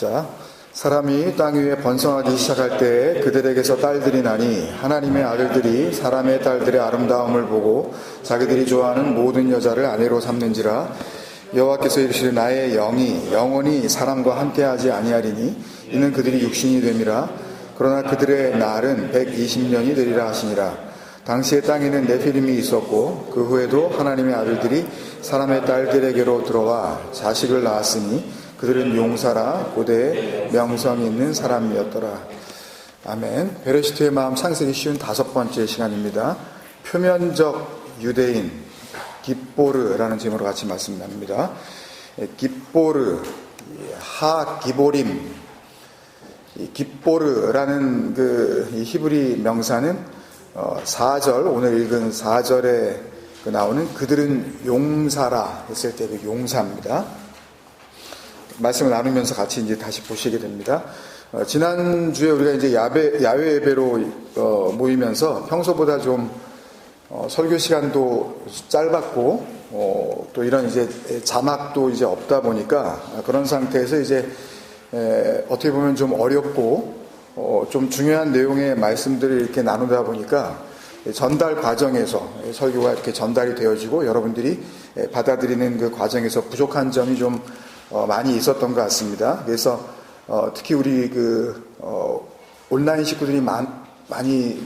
자, 사람이 땅 위에 번성하기 시작할 때에 그들에게서 딸들이 나니 하나님의 아들들이 사람의 딸들의 아름다움을 보고 자기들이 좋아하는 모든 여자를 아내로 삼는지라. 여호와께서 이르시되 나의 영이 영원히 사람과 함께하지 아니하리니 이는 그들이 육신이 됨이라. 그러나 그들의 날은 120년이 되리라 하시니라. 당시에 땅에는 네피림이 있었고 그 후에도 하나님의 아들들이 사람의 딸들에게로 들어와 자식을 낳았으니 그들은 용사라 고대에 명성이 있는 사람이었더라. 아멘. 베레시트의 마음 창세기 쉬운 5번째 시간입니다. 표면적 유대인 깁보르라는 제목으로 같이 말씀 나눕니다. 깁보르, 하 기보림. 깁보르라는 이 히브리 명사는 4절, 오늘 읽은 4절에 나오는 그들은 용사라 했을 때 그 용사입니다. 말씀을 나누면서 같이 이제 다시 보시게 됩니다. 지난주에 우리가 이제 야외 예배로 모이면서 평소보다 좀 설교 시간도 짧았고 또 이런 이제 자막도 이제 없다 보니까 그런 상태에서 이제 어떻게 보면 좀 어렵고 좀 중요한 내용의 말씀들을 이렇게 나누다 보니까 전달 과정에서 설교가 이렇게 전달이 되어지고 여러분들이 받아들이는 그 과정에서 부족한 점이 좀 많이 있었던 것 같습니다. 그래서 특히 우리 온라인 식구들이 많이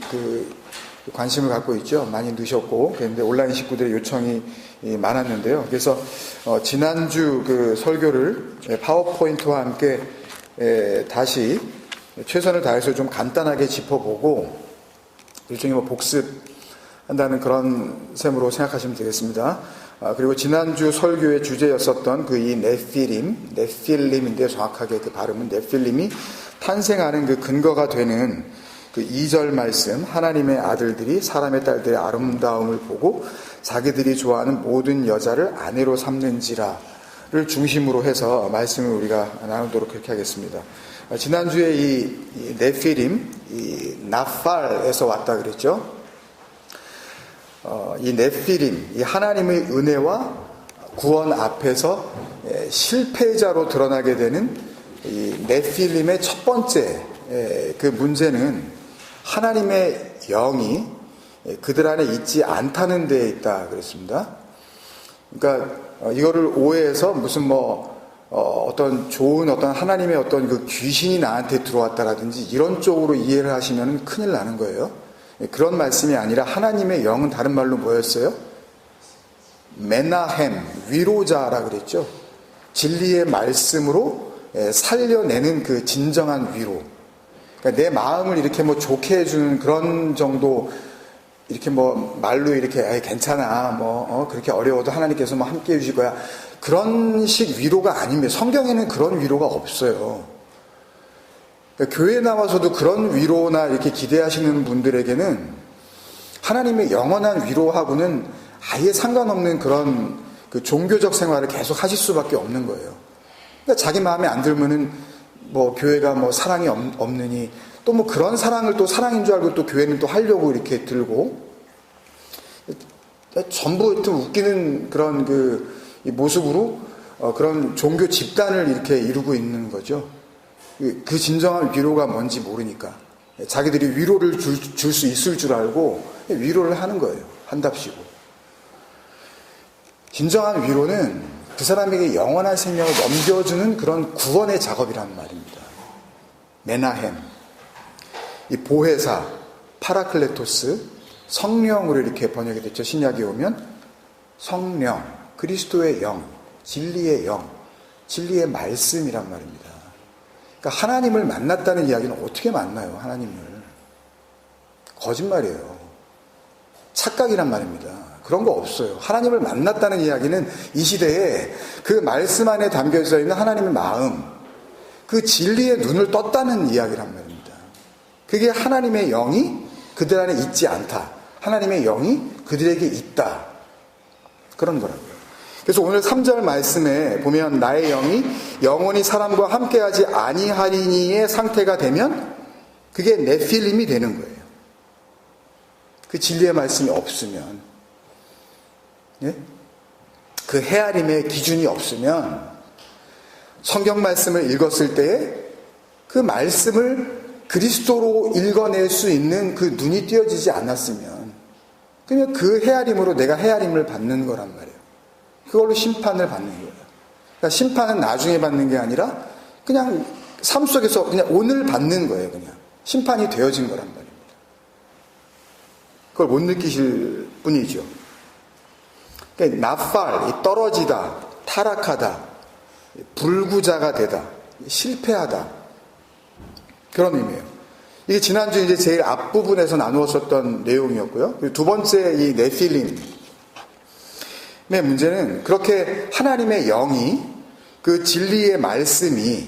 관심을 갖고 있죠. 많이 넣으셨고 그런데 온라인 식구들의 요청이 많았는데요. 그래서 지난주 설교를 파워포인트와 함께 다시 최선을 다해서 좀 간단하게 짚어보고 일종의 복습한다는 그런 셈으로 생각하시면 되겠습니다. 그리고 지난주 설교의 주제였었던 이 네필림인데 정확하게 그 발음은 네필림이 탄생하는 그 근거가 되는 그 2절 말씀, 하나님의 아들들이 사람의 딸들의 아름다움을 보고 자기들이 좋아하는 모든 여자를 아내로 삼는지라를 중심으로 해서 말씀을 우리가 나누도록 그렇게 하겠습니다. 지난주에 이 네필림, 이 나팔에서 왔다 그랬죠. 이 네필림, 이 하나님의 은혜와 구원 앞에서 실패자로 드러나게 되는 이 네필림의 첫 번째 그 문제는 하나님의 영이 그들 안에 있지 않다는 데에 있다 그랬습니다. 그러니까 이거를 오해해서 무슨 어떤 좋은 하나님의 그 귀신이 나한테 들어왔다라든지 이런 쪽으로 이해를 하시면 큰일 나는 거예요. 그런 말씀이 아니라 하나님의 영은 다른 말로 뭐였어요? 메나햄, 위로자라 그랬죠. 진리의 말씀으로 살려내는 그 진정한 위로. 그러니까 내 마음을 이렇게 좋게 해주는 그런 정도, 이렇게 말로 이렇게 괜찮아, 그렇게 어려워도 하나님께서 함께 해주실 거야. 그런 식 위로가 아닙니다. 성경에는 그런 위로가 없어요. 그러니까 교회에 나와서도 그런 위로나 이렇게 기대하시는 분들에게는 하나님의 영원한 위로하고는 아예 상관없는 그런 종교적 생활을 계속 하실 수밖에 없는 거예요. 그러니까 자기 마음에 안 들면은 교회가 사랑이 없느니 또 그런 사랑을 또 사랑인 줄 알고 또 교회는 또 하려고 이렇게 들고 전부 좀 웃기는 그런 이 모습으로 그런 종교 집단을 이렇게 이루고 있는 거죠. 그 진정한 위로가 뭔지 모르니까 자기들이 위로를 줄 수 있을 줄 알고 위로를 하는 거예요. 한답시고. 진정한 위로는 그 사람에게 영원한 생명을 넘겨주는 그런 구원의 작업이란 말입니다. 메나햄, 이 보혜사, 파라클레토스, 성령으로 이렇게 번역이 됐죠. 신약에 오면 성령, 그리스도의 영, 진리의 영, 진리의 말씀이란 말입니다. 그러니까 하나님을 만났다는 이야기는 어떻게 만나요? 하나님을. 거짓말이에요. 착각이란 말입니다. 그런 거 없어요. 하나님을 만났다는 이야기는 이 시대에 그 말씀 안에 담겨져 있는 하나님의 마음, 그 진리의 눈을 떴다는 이야기란 말입니다. 그게 하나님의 영이 그들 안에 있지 않다. 하나님의 영이 그들에게 있다. 그런 거라고요. 그래서 오늘 3절 말씀에 보면 나의 영이 영원히 사람과 함께하지 아니하리니의 상태가 되면 그게 네필림이 되는 거예요. 그 진리의 말씀이 없으면, 그 헤아림의 기준이 없으면 성경 말씀을 읽었을 때에 그 말씀을 그리스도로 읽어낼 수 있는 그 눈이 띄어지지 않았으면 그냥 그 헤아림으로 내가 헤아림을 받는 거란 말이에요. 그걸로 심판을 받는 거예요. 그러니까 심판은 나중에 받는 게 아니라 그냥 삶 속에서 그냥 오늘 받는 거예요. 그냥 심판이 되어진 거란 말입니다. 그걸 못 느끼실 뿐이죠. 그러니까 나팔, 떨어지다, 타락하다, 불구자가 되다, 실패하다, 그런 의미예요. 이게 지난주 이제 제일 앞부분에서 나누었었던 내용이었고요. 그리고 두 번째 이 네필림의 문제는 그렇게 하나님의 영이 그 진리의 말씀이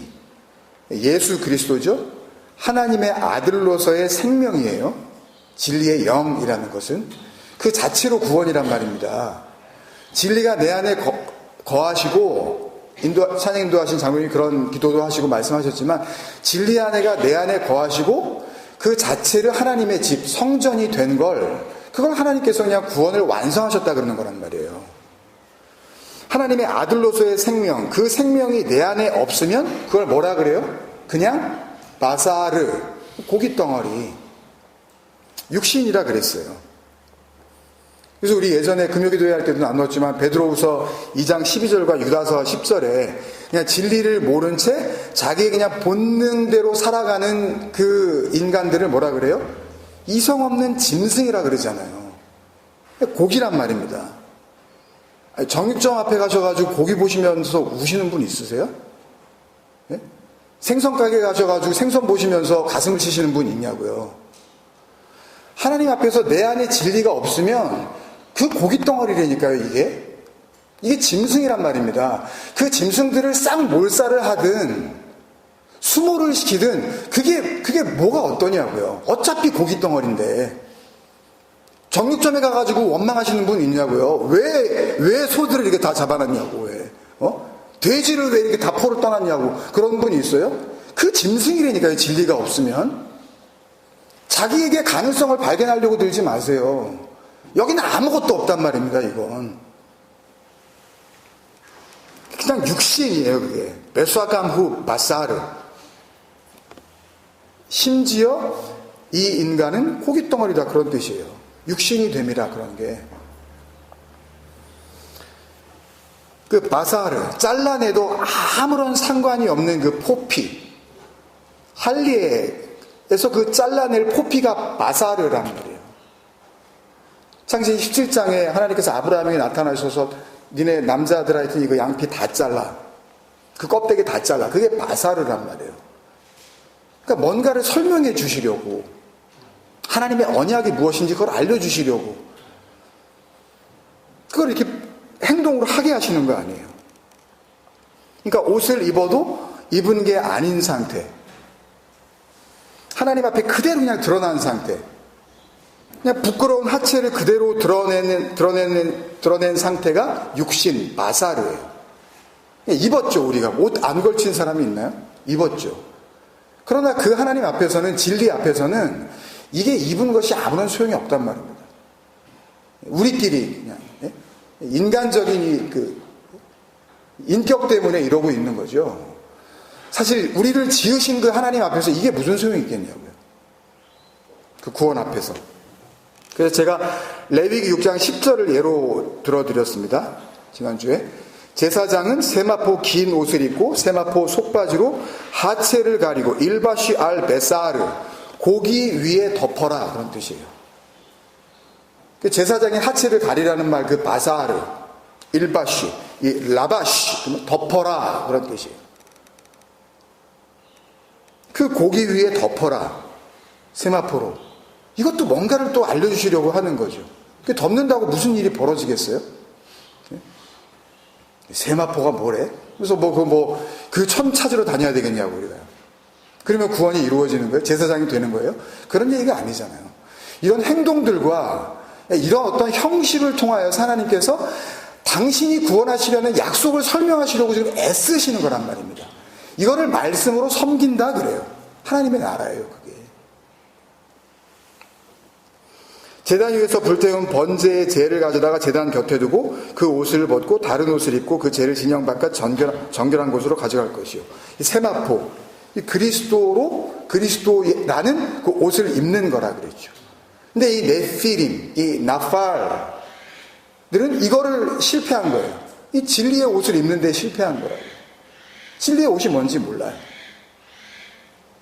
예수 그리스도죠. 하나님의 아들로서의 생명이에요. 진리의 영이라는 것은 그 자체로 구원이란 말입니다. 진리가 내 안에 거하시고 찬양 인도하신 장로님이 그런 기도도 하시고 말씀하셨지만 진리 안에가 내 안에 거하시고 그 자체를 하나님의 집, 성전이 된 그걸 하나님께서 그냥 구원을 완성하셨다 그러는 거란 말이에요. 하나님의 아들로서의 생명, 그 생명이 내 안에 없으면 그걸 뭐라 그래요? 그냥 바사르, 고깃덩어리, 육신이라 그랬어요. 그래서 우리 예전에 금요기도회 할 때도 나눴지만 베드로후서 2장 12절과 유다서 10절에 그냥 진리를 모른 채 자기의 그냥 본능대로 살아가는 그 인간들을 뭐라 그래요? 이성 없는 짐승이라 그러잖아요. 고기란 말입니다. 정육점 앞에 가셔가지고 고기 보시면서 우시는 분 있으세요? 네? 생선 가게 가셔가지고 생선 보시면서 가슴을 치시는 분 있냐고요. 하나님 앞에서 내 안에 진리가 없으면 그 고깃덩어리라니까요. 이게 짐승이란 말입니다. 그 짐승들을 싹 몰살을 하든 수모를 시키든 그게 뭐가 어떠냐고요. 어차피 고깃덩어리인데. 정육점에 가가지고 원망하시는 분 있냐고요. 왜 소들을 이렇게 다 잡아놨냐고. 왜? 돼지를 왜 이렇게 다 포로 떠났냐고. 그런 분이 있어요? 그 짐승이라니까요. 진리가 없으면. 자기에게 가능성을 발견하려고 들지 마세요. 여기는 아무것도 없단 말입니다. 이건 그냥 육신이에요. 그게 베수아감후 바사르. 심지어 이 인간은 고깃덩어리다 그런 뜻이에요. 육신이 됨이라 그런 게. 그 바사르, 잘라내도 아무런 상관이 없는 그 포피, 할리에서 그 잘라낼 포피가 바사르란 말이에요. 창세기 17장에 하나님께서 아브라함에게 나타나셔서 니네 남자들아 하여튼 이거 양피 다 잘라. 그 껍데기 다 잘라. 그게 바사르란 말이에요. 그러니까 뭔가를 설명해 주시려고, 하나님의 언약이 무엇인지 그걸 알려주시려고, 그걸 이렇게 행동으로 하게 하시는 거 아니에요. 그러니까 옷을 입어도 입은 게 아닌 상태, 하나님 앞에 그대로 그냥 드러난 상태, 그냥 부끄러운 하체를 그대로 드러낸 상태가 육신, 바사르예요. 입었죠. 우리가 옷 안 걸친 사람이 있나요? 입었죠. 그러나 그 하나님 앞에서는, 진리 앞에서는 이게 입은 것이 아무런 소용이 없단 말입니다. 우리끼리 그냥 인간적인 그 인격 때문에 이러고 있는 거죠. 사실 우리를 지으신 그 하나님 앞에서 이게 무슨 소용이 있겠냐고요. 그 구원 앞에서. 그래서 제가 레위기 6장 10절을 예로 들어드렸습니다. 지난주에. 제사장은 세마포 긴 옷을 입고 세마포 속바지로 하체를 가리고 일바시 알 베사르, 고기 위에 덮어라, 그런 뜻이에요. 제사장이 하체를 가리라는 말, 그 바사르, 일바시, 이 라바시, 덮어라, 그런 뜻이에요. 그 고기 위에 덮어라, 세마포로. 이것도 뭔가를 또 알려주시려고 하는 거죠. 덮는다고 무슨 일이 벌어지겠어요? 세마포가 뭐래? 그래서 그 천 찾으러 다녀야 되겠냐고, 우리가. 그러면 구원이 이루어지는 거예요? 제사장이 되는 거예요? 그런 얘기가 아니잖아요. 이런 행동들과 이런 어떤 형식을 통하여 하나님께서 당신이 구원하시려는 약속을 설명하시려고 지금 애쓰시는 거란 말입니다. 이거를 말씀으로 섬긴다 그래요. 하나님의 나라예요, 그게. 제단 위에서 불태운 번제의 재를 가져다가 제단 곁에 두고 그 옷을 벗고 다른 옷을 입고 그 재를 진영 바깥 정결한 곳으로 가져갈 것이요. 이 세마포, 이 그리스도라는 그 옷을 입는 거라 그랬죠. 근데 이 네피림, 이 나팔들은 이거를 실패한 거예요. 이 진리의 옷을 입는데 실패한 거라고요. 진리의 옷이 뭔지 몰라요.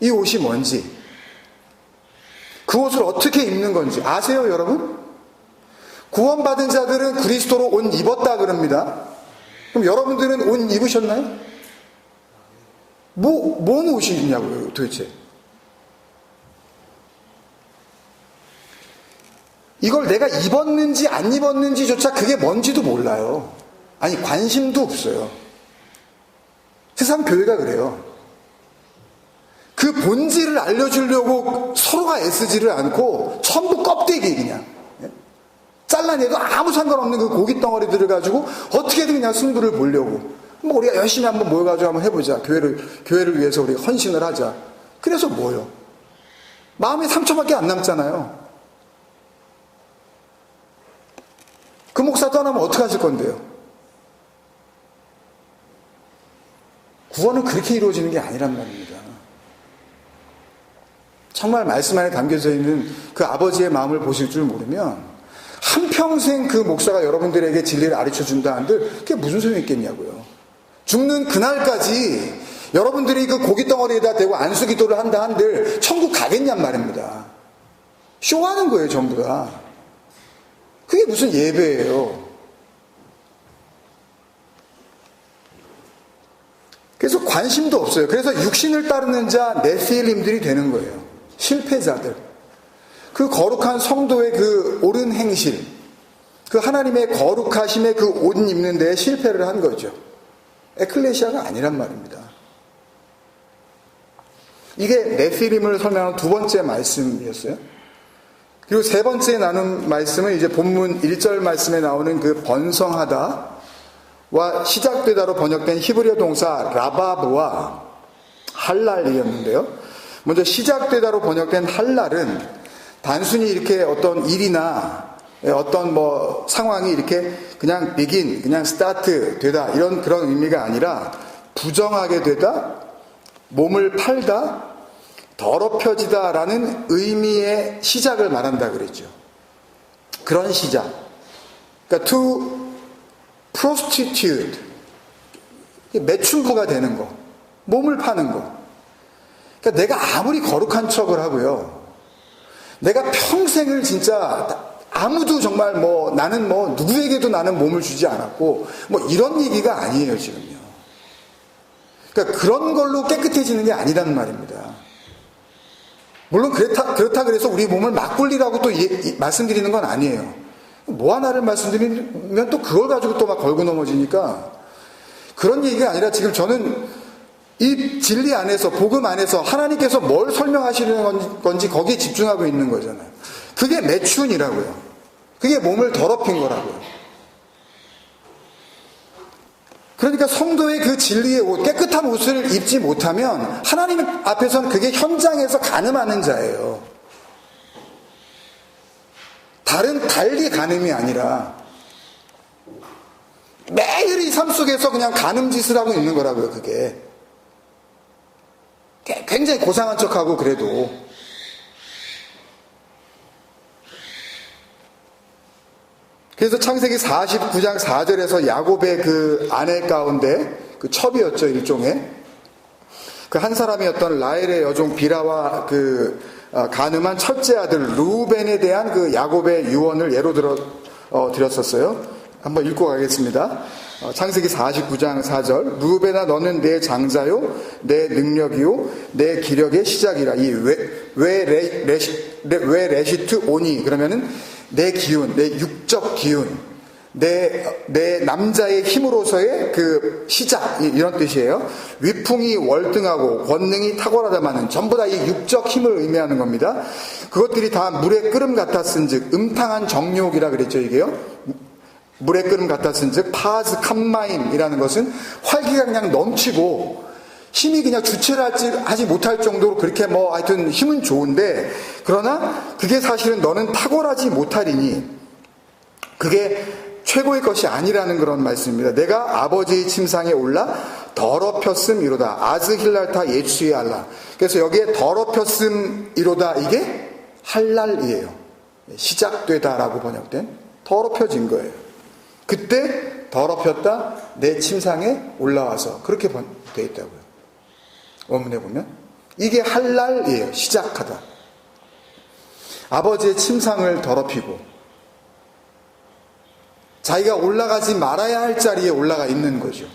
이 옷이 뭔지, 그 옷을 어떻게 입는 건지 아세요, 여러분? 구원받은 자들은 그리스도로 옷 입었다 그럽니다. 그럼 여러분들은 옷 입으셨나요? 뭔 옷이 있냐고요, 도대체? 이걸 내가 입었는지 안 입었는지조차 그게 뭔지도 몰라요. 아니, 관심도 없어요. 세상 교회가 그래요. 그 본질을 알려주려고 서로가 애쓰지를 않고 전부 껍데기 그냥 잘라내도 아무 상관없는 그 고기 덩어리들을 가지고 어떻게든 그냥 승부를 보려고, 뭐 우리가 열심히 한번 모여가지고 한번 해보자, 교회를 위해서 우리가 헌신을 하자. 그래서 뭐요? 마음에 상처밖에 안 남잖아요. 그 목사 떠나면 어떻게 하실 건데요? 구원은 그렇게 이루어지는 게 아니란 말입니다. 정말 말씀 안에 담겨져 있는 그 아버지의 마음을 보실 줄 모르면 한평생 그 목사가 여러분들에게 진리를 가르쳐준다 한들 그게 무슨 소용이 있겠냐고요. 죽는 그날까지 여러분들이 그 고기 덩어리에다 대고 안수기도를 한다 한들 천국 가겠냔 말입니다. 쇼하는 거예요, 전부 다. 그게 무슨 예배예요. 그래서 관심도 없어요. 그래서 육신을 따르는 자 네필림들이 되는 거예요. 실패자들. 그 거룩한 성도의 그 옳은 행실, 그 하나님의 거룩하심의 그 옷 입는 데에 실패를 한 거죠. 에클레시아가 아니란 말입니다. 이게 네필림을 설명하는 두 번째 말씀이었어요. 그리고 세 번째 나눈 말씀은 이제 본문 1절 말씀에 나오는 그 번성하다와 시작되다로 번역된 히브리어 동사 라바브와 할랄이었는데요. 먼저 시작되다로 번역된 할랄은 단순히 이렇게 어떤 일이나 어떤 뭐 상황이 이렇게 그냥 begin, 그냥 start 되다 이런 그런 의미가 아니라 부정하게 되다, 몸을 팔다, 더럽혀지다라는 의미의 시작을 말한다 그랬죠. 그런 시작. 그러니까 to prostitute, 매춘부가 되는 거, 몸을 파는 거. 그러니까 내가 아무리 거룩한 척을 하고요, 내가 평생을 진짜 아무도 정말 뭐 나는 뭐 누구에게도 나는 몸을 주지 않았고 뭐 이런 얘기가 아니에요, 지금요. 그러니까 그런 걸로 깨끗해지는 게 아니란 말입니다. 물론 그렇다 그래서 우리 몸을 막 굴리라고 또 말씀드리는 건 아니에요. 뭐 하나를 말씀드리면 또 그걸 가지고 또 막 걸고 넘어지니까 그런 얘기가 아니라 지금 저는 이 진리 안에서, 복음 안에서 하나님께서 뭘 설명하시는 건지 거기에 집중하고 있는 거잖아요. 그게 매춘이라고요. 그게 몸을 더럽힌 거라고요. 그러니까 성도의 그 진리의 옷, 깨끗한 옷을 입지 못하면 하나님 앞에서는 그게 현장에서 간음하는 자예요. 달리 간음이 아니라 매일 이 삶 속에서 그냥 간음짓을 하고 있는 거라고요, 그게. 굉장히 고상한 척하고 그래도. 그래서 창세기 49장 4절에서 야곱의 그 아내 가운데 그 첩이었죠, 일종의. 그 한 사람이었던 라헬의 여종 비라와 그 간음한 첫째 아들 루벤에 대한 그 야곱의 유언을 예로 드렸었어요. 한번 읽고 가겠습니다. 창세기 49장 4절. 루벤아, 너는 내 장자요, 내 능력이요, 내 기력의 시작이라. 이 왜 레시트 오니, 그러면은 내 기운, 내 육적 기운, 내 남자의 힘으로서의 그 시작, 이런 뜻이에요. 위풍이 월등하고 권능이 탁월하다마는 전부 다 이 육적 힘을 의미하는 겁니다. 그것들이 다 물의 끓음 같았은즉, 음탕한 정욕이라 그랬죠, 이게요. 물의 끓음 같았은즉, 파즈 캄마임이라는 것은 활기가 그냥 넘치고 힘이 그냥 주체를 하지 못할 정도로 그렇게 뭐 하여튼 힘은 좋은데, 그러나 그게 사실은 너는 탁월하지 못하리니 그게 최고의 것이 아니라는 그런 말씀입니다. 내가 아버지의 침상에 올라 더럽혔음이로다. 아즈힐랄타 예수의 알라. 그래서 여기에 더럽혔음이로다, 이게 할랄이에요. 시작되다라고 번역된, 더럽혀진 거예요. 그때 더럽혔다, 내 침상에 올라와서, 그렇게 되어 있다고요. 원문에 보면 이게 할랄이에요. 시작하다. 아버지의 침상을 더럽히고 자기가 올라가지 말아야 할 자리에 올라가 있는 거죠.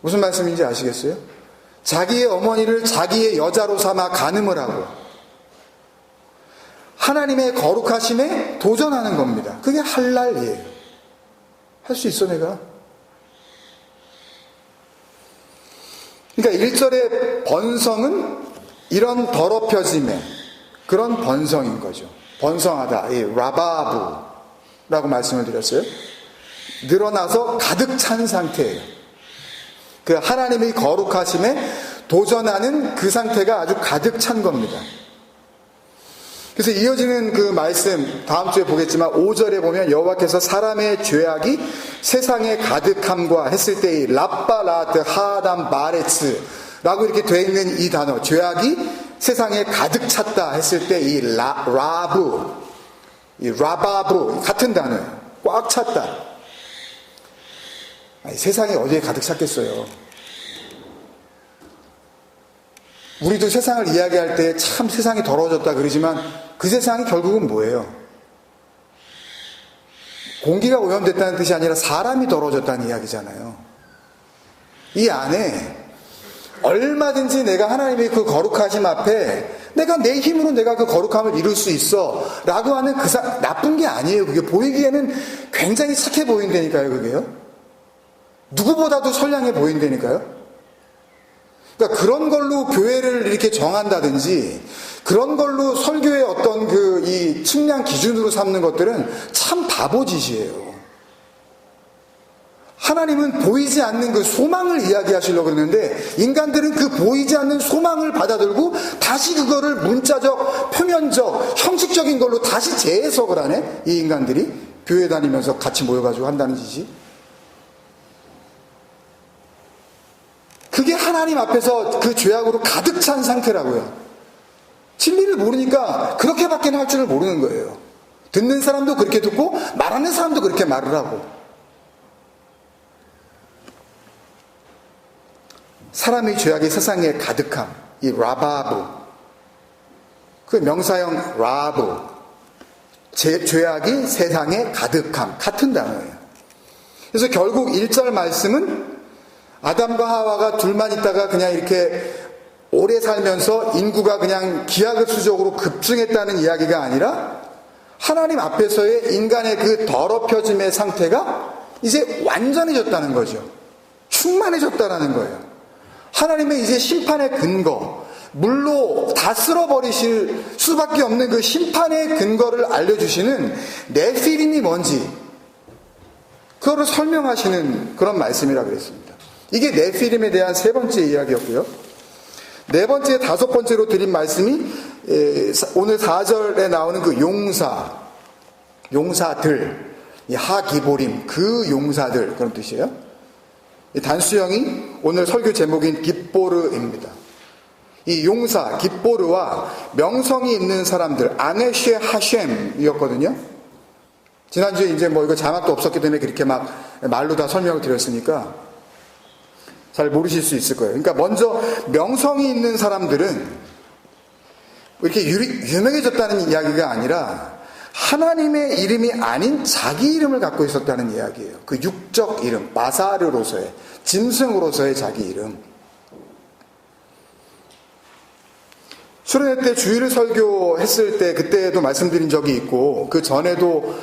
무슨 말씀인지 아시겠어요? 자기의 어머니를 자기의 여자로 삼아 간음을 하고 하나님의 거룩하심에 도전하는 겁니다. 그게 할랄이에요. 할 수 있어 내가? 그러니까 1절의 번성은 이런 더럽혀짐의 그런 번성인 거죠. 번성하다, 이 라바브라고 말씀을 드렸어요. 늘어나서 가득 찬 상태예요. 그 하나님의 거룩하심에 도전하는 그 상태가 아주 가득 찬 겁니다. 그래서 이어지는 그 말씀 다음 주에 보겠지만 5절에 보면 여호와께서 사람의 죄악이 세상에 가득함과 했을 때의 라빠라트 하담 바레츠 라고 이렇게 되어 있는 이 단어, 죄악이 세상에 가득 찼다 했을 때 이 라브, 이 라바브 같은 단어예요. 꽉 찼다. 아니, 세상이 어디에 가득 찼겠어요. 우리도 세상을 이야기할 때 참 세상이 더러워졌다 그러지만 그 세상이 결국은 뭐예요? 공기가 오염됐다는 뜻이 아니라 사람이 더러워졌다는 이야기잖아요. 이 안에 얼마든지 내가 하나님의 그 거룩하심 앞에 내가 내 힘으로 내가 그 거룩함을 이룰 수 있어 라고 하는 나쁜 게 아니에요. 그게 보이기에는 굉장히 착해 보인다니까요. 그게요. 누구보다도 선량해 보인다니까요. 그러니까 그런 걸로 교회를 이렇게 정한다든지 그런 걸로 설교의 어떤 이 측량 기준으로 삼는 것들은 참 바보짓이에요. 하나님은 보이지 않는 그 소망을 이야기하시려고 그러는데 인간들은 그 보이지 않는 소망을 받아들고 다시 그거를 문자적, 표면적, 형식적인 걸로 다시 재해석을 하네. 이 인간들이 교회 다니면서 같이 모여가지고 한다는 짓이. 그게 하나님 앞에서 그 죄악으로 가득 찬 상태라고요. 진리를 모르니까 그렇게밖에 할 줄을 모르는 거예요. 듣는 사람도 그렇게 듣고 말하는 사람도 그렇게 말을 하고. 사람의 죄악이 세상에 가득함, 이 라바브, 그 명사형 라브, 죄악이 세상에 가득함, 같은 단어예요. 그래서 결국 1절 말씀은 아담과 하와가 둘만 있다가 그냥 이렇게 오래 살면서 인구가 그냥 기하급수적으로 급증했다는 이야기가 아니라 하나님 앞에서의 인간의 그 더럽혀짐의 상태가 이제 완전해졌다는 거죠. 충만해졌다는 거예요. 하나님의 이제 심판의 근거, 물로 다 쓸어버리실 수밖에 없는 그 심판의 근거를 알려주시는 네피림이 뭔지 그거를 설명하시는 그런 말씀이라 그랬습니다. 이게 네피림에 대한 세 번째 이야기였고요. 네 번째, 다섯 번째로 드린 말씀이 오늘 4절에 나오는 그 용사들, 이 하기보림, 그 용사들 그런 뜻이에요. 이 단수형이 오늘 설교 제목인 깃보르입니다. 이 용사, 깃보르와 명성이 있는 사람들, 아네쉐 하셴이었거든요. 지난주에 이제 뭐 이거 자막도 없었기 때문에 그렇게 막 말로 다 설명을 드렸으니까 잘 모르실 수 있을 거예요. 그러니까 먼저 명성이 있는 사람들은 이렇게 유명해졌다는 이야기가 아니라 하나님의 이름이 아닌 자기 이름을 갖고 있었다는 이야기예요. 그 육적 이름, 바사르로서의, 짐승으로서의 자기 이름. 수련회 때 주일 설교했을 때 그때도 말씀드린 적이 있고 그 전에도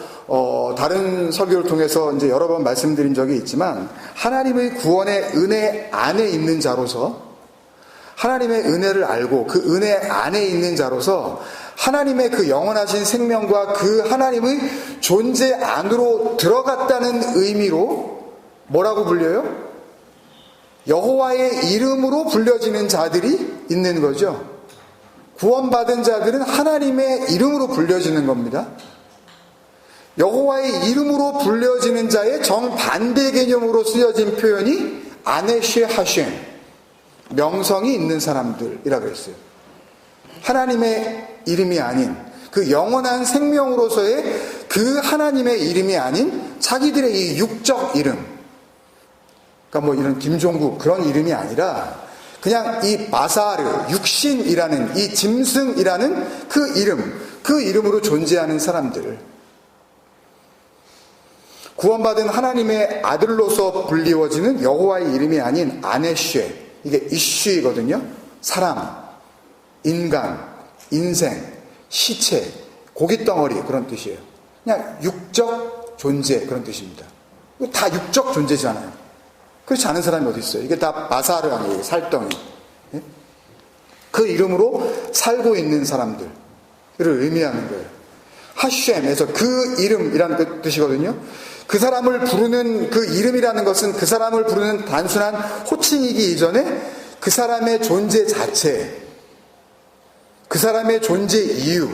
다른 설교를 통해서 이제 여러 번 말씀드린 적이 있지만 하나님의 구원의 은혜 안에 있는 자로서 하나님의 은혜를 알고 그 은혜 안에 있는 자로서 하나님의 그 영원하신 생명과 그 하나님의 존재 안으로 들어갔다는 의미로 뭐라고 불려요? 여호와의 이름으로 불려지는 자들이 있는 거죠. 구원받은 자들은 하나님의 이름으로 불려지는 겁니다. 여호와의 이름으로 불려지는 자의 정반대 개념으로 쓰여진 표현이 아네쉐 하셴, 명성이 있는 사람들이라고 했어요. 하나님의 이름이 아닌, 그 영원한 생명으로서의 그 하나님의 이름이 아닌 자기들의 이 육적 이름, 그러니까 뭐 이런 김종국 그런 이름이 아니라 그냥 이 바사르, 육신이라는, 이 짐승이라는 그 이름, 그 이름으로 존재하는 사람들, 구원받은 하나님의 아들로서 불리워지는 여호와의 이름이 아닌 아네쉐, 이게 이슈이거든요. 사람, 인간, 인생, 시체, 고깃덩어리, 그런 뜻이에요. 그냥 육적 존재, 그런 뜻입니다. 이거 다 육적 존재잖아요. 그렇지 않은 사람이 어디 있어요? 이게 다 바사르 아니에요. 살덩이. 예? 그 이름으로 살고 있는 사람들을 의미하는 거예요. 하셴에서 그 이름이라는 뜻이거든요. 그 사람을 부르는 그 이름이라는 것은 그 사람을 부르는 단순한 호칭이기 이전에 그 사람의 존재 자체, 그 사람의 존재 이유,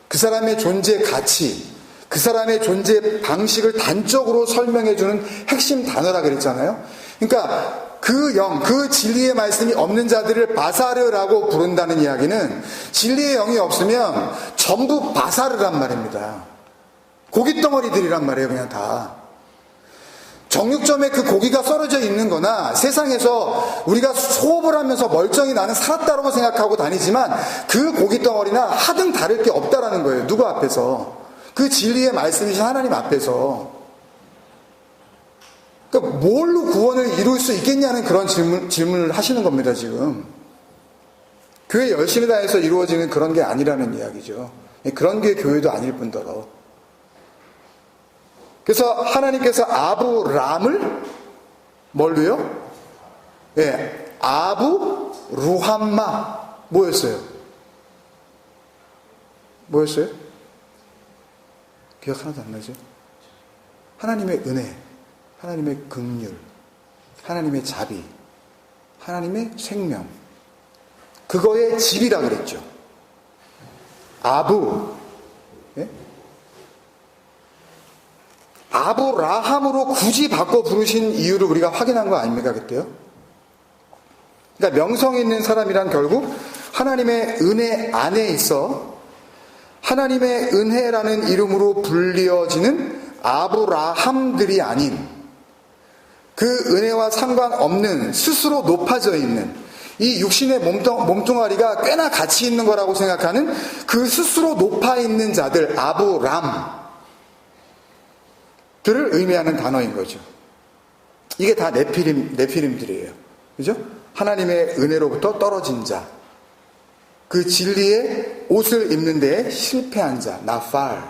그 사람의 존재 가치, 그 사람의 존재 방식을 단적으로 설명해주는 핵심 단어라 그랬잖아요. 그러니까 그 영, 그 진리의 말씀이 없는 자들을 바사르라고 부른다는 이야기는 진리의 영이 없으면 전부 바사르란 말입니다. 고깃덩어리들이란 말이에요. 그냥 다. 정육점에 그 고기가 썰어져 있는 거나 세상에서 우리가 소업을 하면서 멀쩡히 나는 살았다라고 생각하고 다니지만 그 고깃덩어리나 하등 다를 게 없다라는 거예요. 누구 앞에서? 그 진리의 말씀이신 하나님 앞에서. 그러니까 뭘로 구원을 이룰 수 있겠냐는 그런 질문을 하시는 겁니다. 지금. 교회 열심히 다해서 이루어지는 그런 게 아니라는 이야기죠. 그런 게 교회도 아닐 뿐더러. 그래서 하나님께서 아브람을 뭘로요? 예, 아부 루함마 뭐였어요? 뭐였어요? 기억 하나도 안 나죠? 하나님의 은혜, 하나님의 긍휼, 하나님의 자비, 하나님의 생명, 그거의 집이라 그랬죠. 아부, 예? 아브라함으로 굳이 바꿔 부르신 이유를 우리가 확인한 거 아닙니까, 그때요? 그러니까 명성 있는 사람이란 결국 하나님의 은혜 안에 있어 하나님의 은혜라는 이름으로 불리어지는 아브라함들이 아닌 그 은혜와 상관없는 스스로 높아져 있는 이 육신의 몸뚱아리가 꽤나 가치 있는 거라고 생각하는 그 스스로 높아 있는 자들, 아브람 들을 의미하는 단어인 거죠. 이게 다 네피림들이에요. 그죠? 하나님의 은혜로부터 떨어진 자, 그 진리의 옷을 입는 데에 실패한 자, 나팔.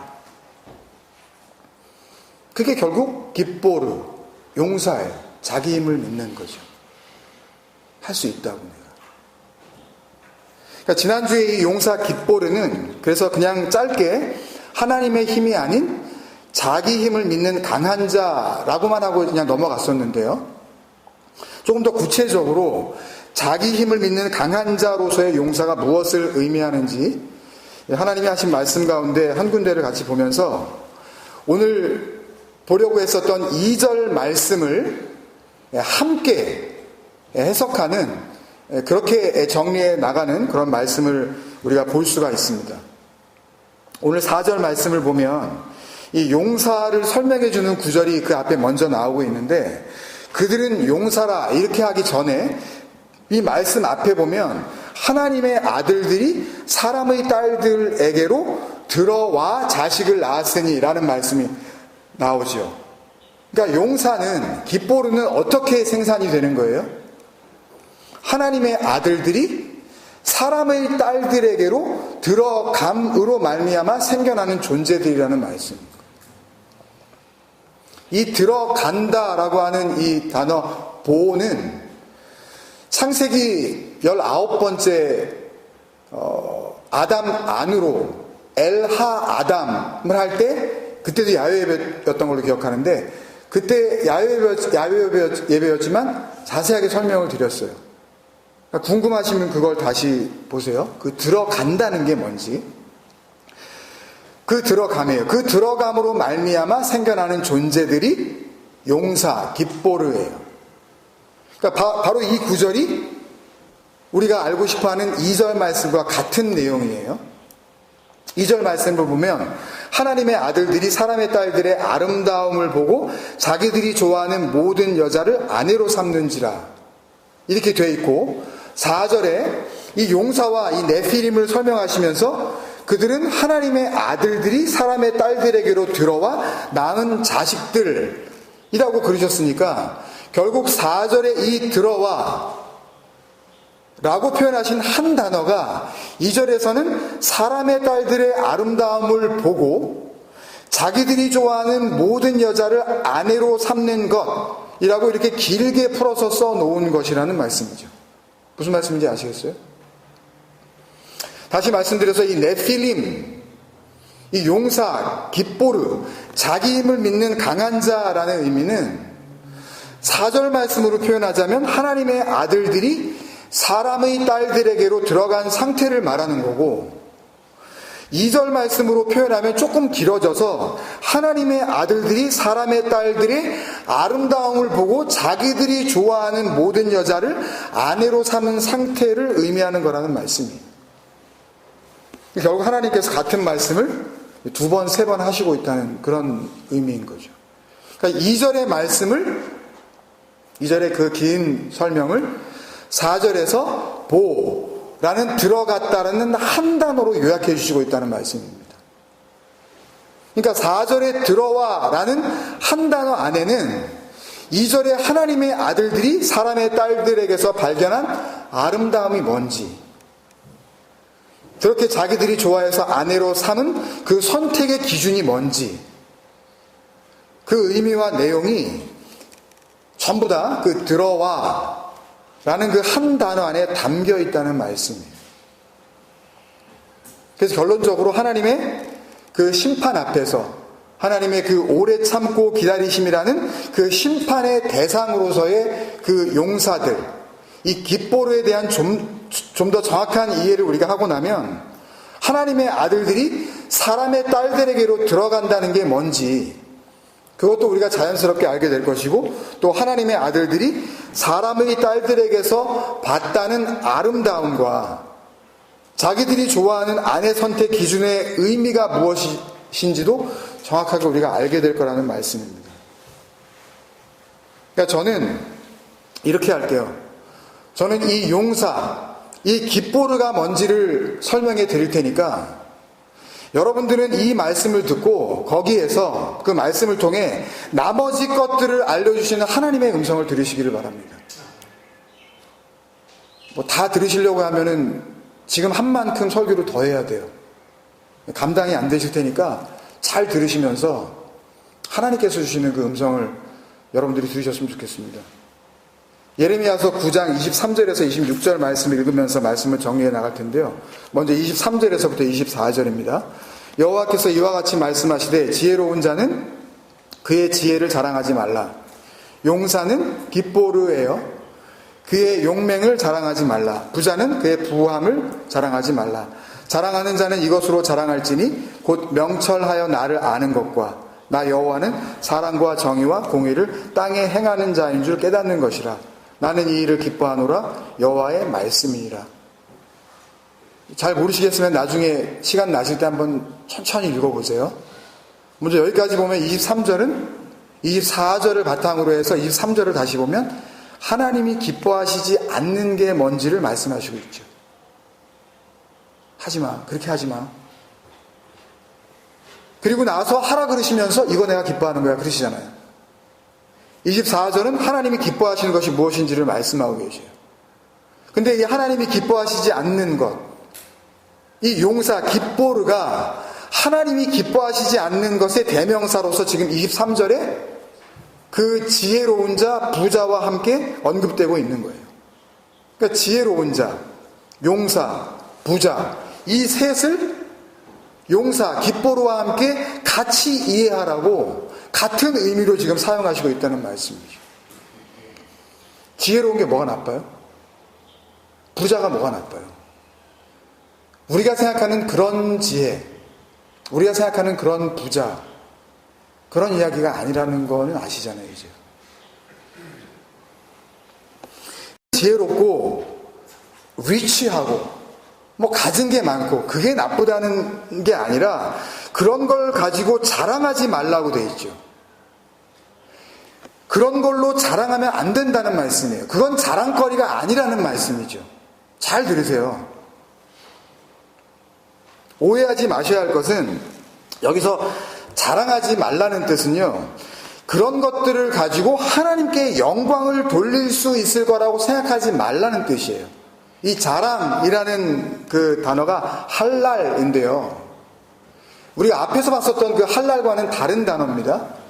그게 결국 깃보르, 용사예요. 자기 힘을 믿는 거죠. 할 수 있다고 내가. 그러니까 지난주에 이 용사 깃보르는 그래서 그냥 짧게 하나님의 힘이 아닌 자기 힘을 믿는 강한 자라고만 하고 그냥 넘어갔었는데요. 조금 더 구체적으로 자기 힘을 믿는 강한 자로서의 용사가 무엇을 의미하는지 하나님이 하신 말씀 가운데 한 군데를 같이 보면서 오늘 보려고 했었던 2절 말씀을 함께 해석하는, 그렇게 정리해 나가는 그런 말씀을 우리가 볼 수가 있습니다. 오늘 4절 말씀을 보면 이 용사를 설명해 주는 구절이 그 앞에 먼저 나오고 있는데, 그들은 용사라 이렇게 하기 전에 이 말씀 앞에 보면 하나님의 아들들이 사람의 딸들에게로 들어와 자식을 낳았으니 라는 말씀이 나오죠. 그러니까 용사는, 깃보르는 어떻게 생산이 되는 거예요? 하나님의 아들들이 사람의 딸들에게로 들어감으로 말미암아 생겨나는 존재들이라는 말씀입니다. 이 들어간다라고 하는 이 단어 보는 창세기 19번째 아담 안으로 엘하 아담을 할 때, 그때도 야훼였던 걸로 기억하는데 그때 야외 예배였지만 자세하게 설명을 드렸어요. 그러니까 궁금하시면 그걸 다시 보세요. 그 들어간다는 게 뭔지. 그 들어감이에요. 그 들어감으로 말미암아 생겨나는 존재들이 용사, 깃보르예요. 그러니까 바로 이 구절이 우리가 알고 싶어하는 2절 말씀과 같은 내용이에요. 2절 말씀을 보면 하나님의 아들들이 사람의 딸들의 아름다움을 보고 자기들이 좋아하는 모든 여자를 아내로 삼는지라 이렇게 되어 있고, 4절에 이 용사와 이 네피림을 설명하시면서 그들은 하나님의 아들들이 사람의 딸들에게로 들어와 낳은 자식들이라고 그러셨으니까 결국 4절에 이 들어와 라고 표현하신 한 단어가 2절에서는 사람의 딸들의 아름다움을 보고 자기들이 좋아하는 모든 여자를 아내로 삼는 것이라고 이렇게 길게 풀어서 써놓은 것이라는 말씀이죠. 무슨 말씀인지 아시겠어요? 다시 말씀드려서 이 네필림, 이 용사, 깃보르, 자기 힘을 믿는 강한 자라는 의미는 4절 말씀으로 표현하자면 하나님의 아들들이 사람의 딸들에게로 들어간 상태를 말하는 거고, 2절 말씀으로 표현하면 조금 길어져서 하나님의 아들들이 사람의 딸들의 아름다움을 보고 자기들이 좋아하는 모든 여자를 아내로 삼은 상태를 의미하는 거라는 말씀이에요. 결국 하나님께서 같은 말씀을 2번, 3번 하시고 있다는 그런 의미인 거죠. 그러니까 2절의 말씀을, 2절의 그 긴 설명을 4절에서 보라는 들어갔다라는 한 단어로 요약해 주시고 있다는 말씀입니다. 그러니까 4절에 들어와라는 한 단어 안에는 2절에 하나님의 아들들이 사람의 딸들에게서 발견한 아름다움이 뭔지, 그렇게 자기들이 좋아해서 아내로 삼은 그 선택의 기준이 뭔지, 그 의미와 내용이 전부 다 그 들어와 라는 그 한 단어 안에 담겨 있다는 말씀이에요. 그래서 결론적으로 하나님의 그 심판 앞에서 하나님의 그 오래 참고 기다리심이라는 그 심판의 대상으로서의 그 용사들, 이 깃보르에 대한 좀 더 정확한 이해를 우리가 하고 나면 하나님의 아들들이 사람의 딸들에게로 들어간다는 게 뭔지 그것도 우리가 자연스럽게 알게 될 것이고, 또 하나님의 아들들이 사람의 딸들에게서 봤다는 아름다움과 자기들이 좋아하는 아내 선택 기준의 의미가 무엇인지도 정확하게 우리가 알게 될 거라는 말씀입니다. 그러니까 저는 이렇게 할게요. 저는 이 용사, 이 깃보르가 뭔지를 설명해 드릴 테니까 여러분들은 이 말씀을 듣고 거기에서 그 말씀을 통해 나머지 것들을 알려주시는 하나님의 음성을 들으시기를 바랍니다. 뭐 다 들으시려고 하면은 지금 한 만큼 설교를 더 해야 돼요. 감당이 안 되실 테니까 잘 들으시면서 하나님께서 주시는 그 음성을 여러분들이 들으셨으면 좋겠습니다. 예레미야서 9장 23절에서 26절 말씀을 읽으면서 말씀을 정리해 나갈 텐데요. 먼저 23절에서부터 24절입니다. 여호와께서 이와 같이 말씀하시되 지혜로운 자는 그의 지혜를 자랑하지 말라. 용사는 깃보르예요. 그의 용맹을 자랑하지 말라. 부자는 그의 부함을 자랑하지 말라. 자랑하는 자는 이것으로 자랑할지니 곧 명철하여 나를 아는 것과 나 여호와는 사랑과 정의와 공의를 땅에 행하는 자인 줄 깨닫는 것이라. 나는 이 일을 기뻐하노라. 여호와의 말씀이니라. 잘 모르시겠으면 나중에 시간 나실 때 한번 천천히 읽어보세요. 먼저 여기까지 보면 23절은 24절을 바탕으로 해서 23절을 다시 보면 하나님이 기뻐하시지 않는 게 뭔지를 말씀하시고 있죠. 하지마, 그렇게 하지마. 그리고 나서 하라 그러시면서 이거 내가 기뻐하는 거야 그러시잖아요. 24절은 하나님이 기뻐하시는 것이 무엇인지를 말씀하고 계세요. 근데 이 하나님이 기뻐하시지 않는 것, 이 용사 깃보르가 하나님이 기뻐하시지 않는 것의 대명사로서 지금 23절에 그 지혜로운 자, 부자와 함께 언급되고 있는 거예요. 그러니까 지혜로운 자, 용사, 부자, 이 셋을 용사, 깃보르와 함께 같이 이해하라고 같은 의미로 지금 사용하시고 있다는 말씀이죠. 지혜로운 게 뭐가 나빠요? 부자가 뭐가 나빠요? 우리가 생각하는 그런 지혜, 우리가 생각하는 그런 부자, 그런 이야기가 아니라는 거는 아시잖아요, 이제. 지혜롭고 리치하고 뭐 가진 게 많고 그게 나쁘다는 게 아니라 그런 걸 가지고 자랑하지 말라고 돼 있죠. 그런 걸로 자랑하면 안 된다는 말씀이에요. 그건 자랑거리가 아니라는 말씀이죠. 잘 들으세요. 오해하지 마셔야 할 것은 여기서 자랑하지 말라는 뜻은요, 그런 것들을 가지고 하나님께 영광을 돌릴 수 있을 거라고 생각하지 말라는 뜻이에요. 이 자랑이라는 그 단어가 할랄인데요, 우리가 앞에서 봤었던 그 할랄과는 다른 단어입니다.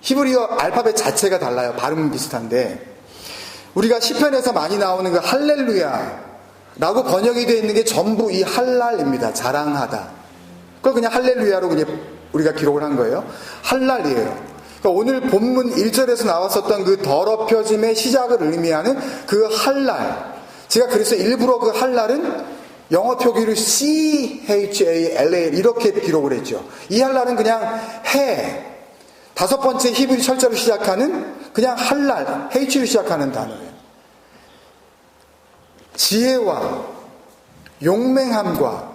히브리어 알파벳 자체가 달라요. 발음은 비슷한데, 우리가 시편에서 많이 나오는 그 할렐루야라고 번역이 되어 있는 게 전부 이 할랄입니다. 자랑하다. 그걸 그냥 할렐루야로 그냥 우리가 기록을 한 거예요. 할랄이에요. 그러니까 오늘 본문 1절에서 나왔었던 그 더럽혀짐의 시작을 의미하는 그 할랄. 제가 그래서 일부러 그 할랄은 영어 표기로 CHALL 이렇게 기록을 했죠. 이 할랄은 그냥 해, 다섯 번째 히브리 철자로 시작하는 그냥 할랄, H로 시작하는 단어예요. 지혜와 용맹함과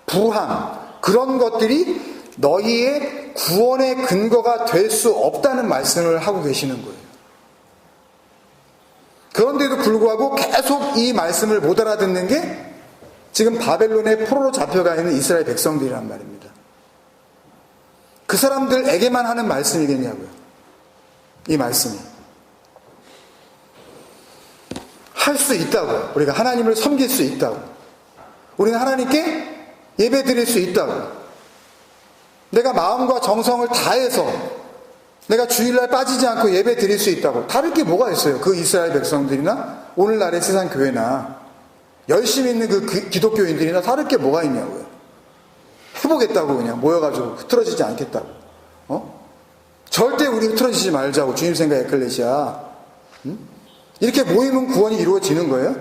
부함, 그런 것들이 너희의 구원의 근거가 될 수 없다는 말씀을 하고 계시는 거예요. 그런데도 불구하고 계속 이 말씀을 못 알아듣는 게 지금 바벨론의 포로로 잡혀가 있는 이스라엘 백성들이란 말입니다. 그 사람들에게만 하는 말씀이겠냐고요. 이 말씀이. 할 수 있다고. 우리가 하나님을 섬길 수 있다고. 우리는 하나님께 예배 드릴 수 있다고. 내가 마음과 정성을 다해서 내가 주일날 빠지지 않고 예배 드릴 수 있다고. 다를 게 뭐가 있어요? 그 이스라엘 백성들이나 오늘날의 세상 교회나 열심히 있는 그 기독교인들이나 다를 게 뭐가 있냐고요. 해보겠다고 그냥 모여가지고 흐트러지지 않겠다고. 절대 우리 흐트러지지 말자고. 주님 생각 에클레시아. 이렇게 모이면 구원이 이루어지는 거예요?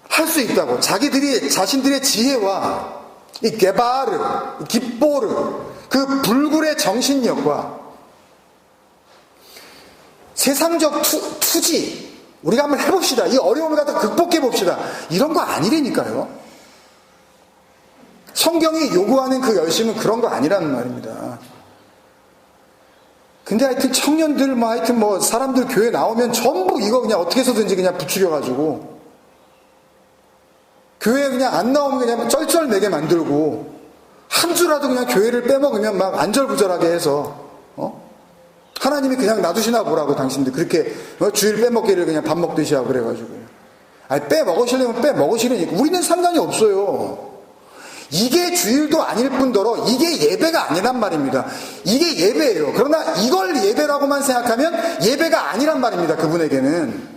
할 수 있다고. 자신들의 지혜와 이 게바르, 깃보르, 그 불굴의 정신력과 세상적 투지, 우리가 한번 해봅시다. 이 어려움을 갖다 극복해봅시다. 이런 거 아니라니까요. 성경이 요구하는 그 열심은 그런 거 아니라는 말입니다. 근데 하여튼 청년들, 사람들 교회 나오면 전부 이거 그냥 어떻게 해서든지 그냥 부추겨가지고 교회에 그냥 안 나오면 그냥 쩔쩔매게 만들고 한 주라도 그냥 교회를 빼먹으면 막 안절부절하게 해서 하나님이 그냥 놔두시나 보라고 당신들 그렇게 주일 빼먹기를 그냥 밥 먹듯이 하고 그래가지고 빼먹으시려면 빼먹으시려니까 우리는 상관이 없어요. 이게 주일도 아닐 뿐더러 이게 예배가 아니란 말입니다. 이게 예배예요. 그러나 이걸 예배라고만 생각하면 예배가 아니란 말입니다. 그분에게는.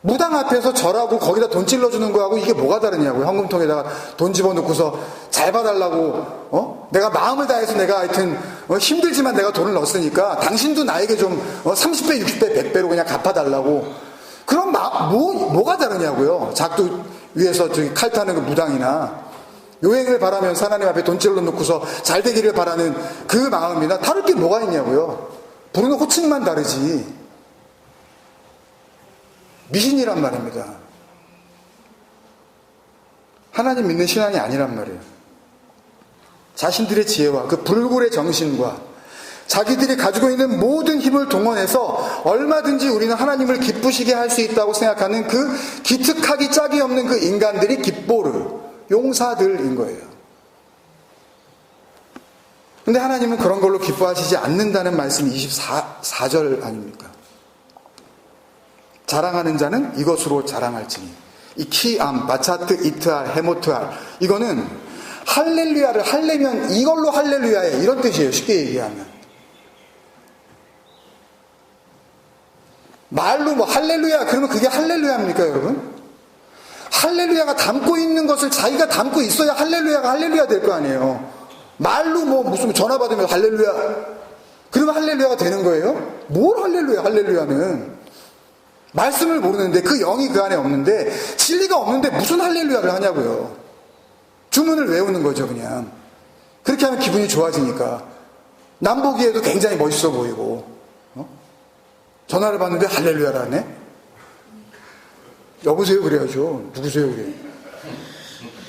무당 앞에서 절하고 거기다 돈 찔러주는 거하고 이게 뭐가 다르냐고요. 헌금통에다가 돈 집어넣고서 잘 봐달라고. 내가 마음을 다해서 내가 하여튼 힘들지만 내가 돈을 넣었으니까 당신도 나에게 좀 30배 60배 100배로 그냥 갚아달라고. 그럼 뭐가 다르냐고요. 작두 위에서 저기 칼 타는 그 무당이나 요행을 바라면서 하나님 앞에 돈 찔러놓고서 잘 되기를 바라는 그 마음이나 다를 게 뭐가 있냐고요. 부르는 호칭만 다르지. 미신이란 말입니다. 하나님 믿는 신앙이 아니란 말이에요. 자신들의 지혜와 그 불굴의 정신과 자기들이 가지고 있는 모든 힘을 동원해서 얼마든지 우리는 하나님을 기쁘시게 할 수 있다고 생각하는 그 기특하기 짝이 없는 그 인간들이 깃보르, 용사들인 거예요. 그런데 하나님은 그런 걸로 기뻐하시지 않는다는 말씀이 24절 아닙니까? 자랑하는 자는 이것으로 자랑할지니. 이 키암, 바차트, 이트알, 헤모트알, 이거는 할렐루야를 하려면 이걸로 할렐루야해, 이런 뜻이에요. 쉽게 얘기하면. 말로 할렐루야 그러면 그게 할렐루야입니까, 여러분? 할렐루야가 담고 있는 것을 자기가 담고 있어야 할렐루야가 할렐루야 될 거 아니에요. 말로 뭐 무슨 전화 받으면 할렐루야, 그러면 할렐루야가 되는 거예요? 뭘 할렐루야, 할렐루야는. 말씀을 모르는데, 그 영이 그 안에 없는데, 진리가 없는데 무슨 할렐루야를 하냐고요. 주문을 외우는 거죠, 그냥. 그렇게 하면 기분이 좋아지니까. 남 보기에도 굉장히 멋있어 보이고, 전화를 받는데 할렐루야를 하네? 여보세요 그래야죠. 누구세요 그래.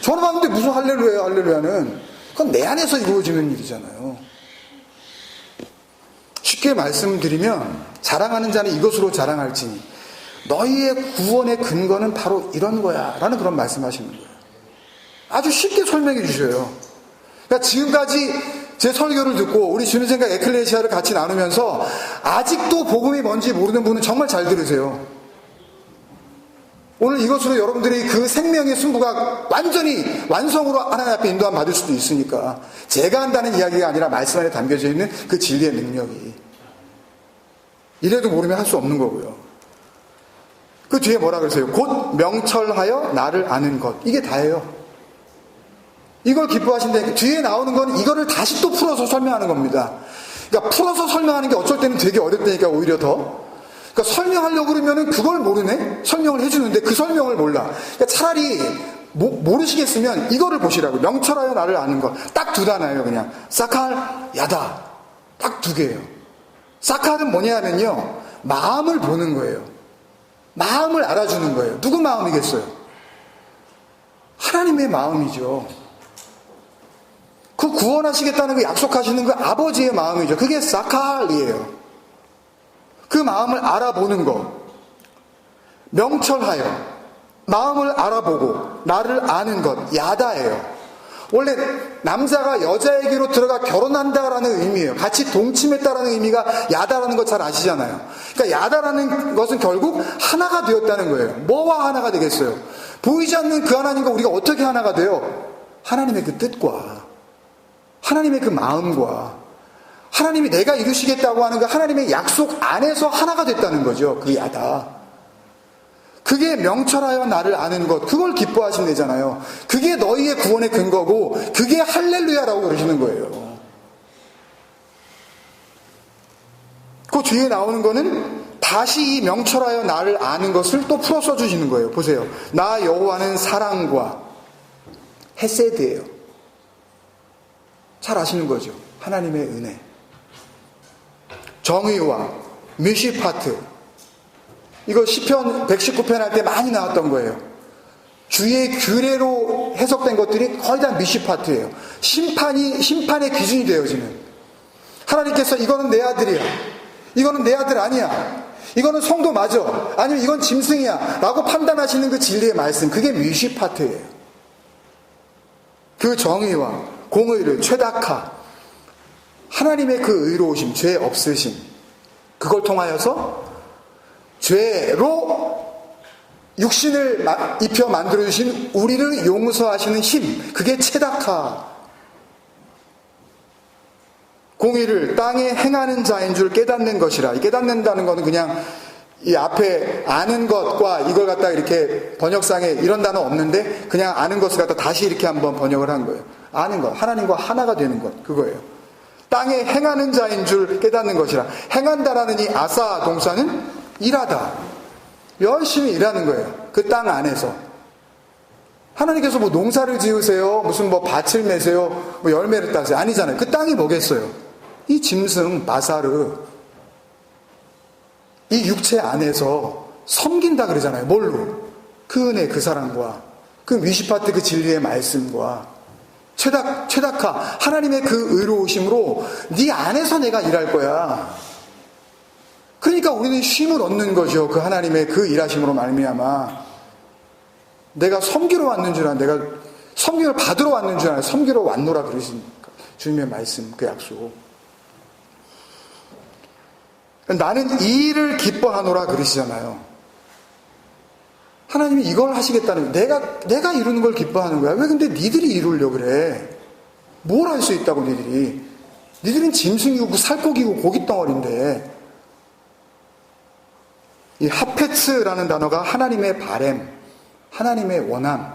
전화 받는데 무슨 할렐루야예요, 할렐루야는. 그건 내 안에서 이루어지는 일이잖아요. 쉽게 말씀드리면, 자랑하는 자는 이것으로 자랑할지니 너희의 구원의 근거는 바로 이런 거야 라는 그런 말씀하시는 거예요. 아주 쉽게 설명해 주셔요. 그러니까 지금까지 제 설교를 듣고 우리 주는 생각 에클레시아를 같이 나누면서 아직도 복음이 뭔지 모르는 분은 정말 잘 들으세요. 오늘 이것으로 여러분들이 그 생명의 승부가 완전히 완성으로 하나님 앞에 인도함 받을 수도 있으니까, 제가 한다는 이야기가 아니라 말씀 안에 담겨져 있는 그 진리의 능력이. 이래도 모르면 할 수 없는 거고요. 그 뒤에 뭐라 그러세요? 곧 명철하여 나를 아는 것. 이게 다예요. 이걸 기뻐하신다니까. 뒤에 나오는 건 이거를 다시 또 풀어서 설명하는 겁니다. 그러니까 풀어서 설명하는 게 어쩔 때는 되게 어렵다니까, 오히려 더. 그러니까 설명하려고 그러면은 그걸 모르네? 설명을 해주는데 그 설명을 몰라. 그러니까 차라리 모르시겠으면 이거를 보시라고. 명철하여 나를 아는 것. 딱 두 단어예요, 그냥. 사칼, 야다. 딱 두 개예요. 사칼은 뭐냐면요, 마음을 보는 거예요. 마음을 알아주는 거예요. 누구 마음이겠어요? 하나님의 마음이죠. 그 구원하시겠다는 그 약속하시는 그 아버지의 마음이죠. 그게 사칼이에요. 그 마음을 알아보는 것. 명철하여 마음을 알아보고 나를 아는 것. 야다예요. 원래 남자가 여자에게로 들어가 결혼한다라는 의미예요. 같이 동침했다라는 의미가 야다라는 거 잘 아시잖아요. 그러니까 야다라는 것은 결국 하나가 되었다는 거예요. 뭐와 하나가 되겠어요? 보이지 않는 그 하나님과 우리가 어떻게 하나가 돼요? 하나님의 그 뜻과 하나님의 그 마음과 하나님이 내가 이루시겠다고 하는 그 하나님의 약속 안에서 하나가 됐다는 거죠. 그 야다. 그게 명철하여 나를 아는 것, 그걸 기뻐하신대잖아요. 그게 너희의 구원의 근거고 그게 할렐루야라고 그러시는 거예요. 그 뒤에 나오는 거는 다시 이 명철하여 나를 아는 것을 또 풀어 써주시는 거예요. 보세요. 나 여호와는 사랑과 헤세드예요. 잘 아시는 거죠. 하나님의 은혜. 정의와 미시파트. 이거 시편 119편 할 때 많이 나왔던 거예요. 주의 규례로 해석된 것들이 거의 다 미시파트예요. 심판의 기준이 되어지는. 하나님께서 이거는 내 아들이야, 이거는 내 아들 아니야, 이거는 성도 맞아, 아니면 이건 짐승이야 라고 판단하시는 그 진리의 말씀, 그게 미시파트예요. 그 정의와 공의를 최다카, 하나님의 그 의로우심, 죄 없으심, 그걸 통하여서 죄로 육신을 입혀 만들어주신 우리를 용서하시는 힘, 그게 체다카. 공의를 땅에 행하는 자인 줄 깨닫는 것이라. 이 깨닫는다는 것은 그냥 이 앞에 아는 것과 이걸 갖다 이렇게 번역상에 이런 단어 없는데 그냥 아는 것을 갖다 다시 이렇게 한번 번역을 한 거예요. 아는 것, 하나님과 하나가 되는 것, 그거예요. 땅에 행하는 자인 줄 깨닫는 것이라. 행한다라는 이 아사 동사는 일하다. 열심히 일하는 거예요. 그 땅 안에서. 하나님께서 뭐 농사를 지으세요, 무슨 뭐 밭을 매세요, 뭐 열매를 따세요. 아니잖아요. 그 땅이 뭐겠어요? 이 짐승, 바사르. 이 육체 안에서 섬긴다 그러잖아요. 뭘로? 그 은혜, 그 사랑과 그 미시파트 그 진리의 말씀과 최다카 하나님의 그 의로우심으로 네 안에서 내가 일할 거야. 그러니까 우리는 쉼을 얻는 거죠. 그 하나님의 그 일하심으로 말미암아. 내가 섬기러 왔는 줄 알아. 내가 섬김을 받으러 왔는 줄 알아. 섬기러 왔노라 그러신 주님의 말씀, 그 약속. 나는 이 일을 기뻐하노라 그러시잖아요. 하나님이 이걸 하시겠다는 거야. 내가 이루는 걸 기뻐하는 거야. 왜 근데 니들이 이루려고 그래? 뭘 할 수 있다고 니들이? 니들은 짐승이고 살코기고 고깃덩어리인데. 이 하페츠라는 단어가 하나님의 바램, 하나님의 원함.